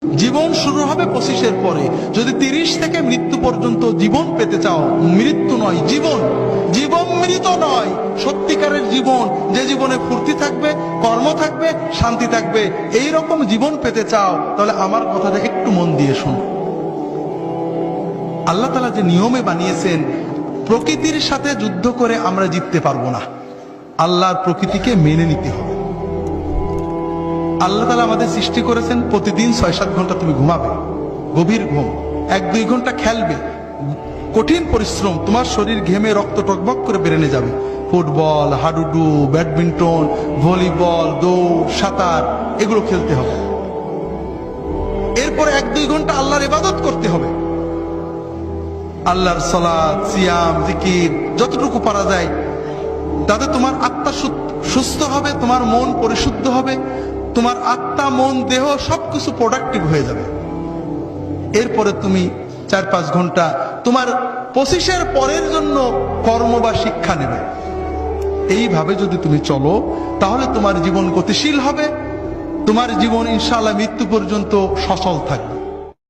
জীবন শুরু হবে 25-এর পরে। যদি 30 থেকে মৃত্যু পর্যন্ত জীবন পেতে চাও, মৃত্যু নয় জীবন, জীবন মৃত নয়, সত্যিকারের জীবন, যে জীবনে ফুর্তি থাকবে, কর্ম থাকবে, শান্তি থাকবে, এই রকম জীবন পেতে চাও, তাহলে আমার কথাটা একটু মন দিয়ে শোনো। আল্লাহ তাআলা যে নিয়মে বানিয়েছেন, প্রকৃতির সাথে যুদ্ধ করে আমরা জিততে পারবো না, আল্লাহর প্রকৃতিকে মেনে নিতে হবে। আল্লাহ তাআলা আমাদের সৃষ্টি করেছেন, প্রতিদিন 6-7 ঘন্টা তুমি ঘুমাবে, গভীর ঘুম, 1-2 ঘন্টা খেলবে, কঠিন পরিশ্রম, তোমার শরীর ঘেমে রক্ত টকবক করে বেরেনে যাবে, ফুটবল, হাডুডু, ব্যাডমিন্টন, ভলিবল, দৌড়, সাঁতার, এগুলো খেলতে হবে। এরপর 1-2 ঘন্টা আল্লাহর ইবাদত করতে হবে, আল্লাহর সালাত, সিয়াম, জিকির যতটুকু পারা যায়, তাতে তোমার আত্মা সুস্থ হবে, তোমার মন পরিশুদ্ধ হবে, তোমার আত্মা, মন, দেহ সবকিছু প্রোডাক্টিভ হয়ে যাবে। এরপরে তুমি 4-5 ঘন্টা তোমার 25-এর পরের জন্য কর্ম বা শিক্ষা নেবে। এইভাবে যদি তুমি চলো, তাহলে তোমার জীবন গতিশীল হবে, তোমার জীবন ইনশাআল্লাহ মৃত্যু পর্যন্ত সচল থাকবে।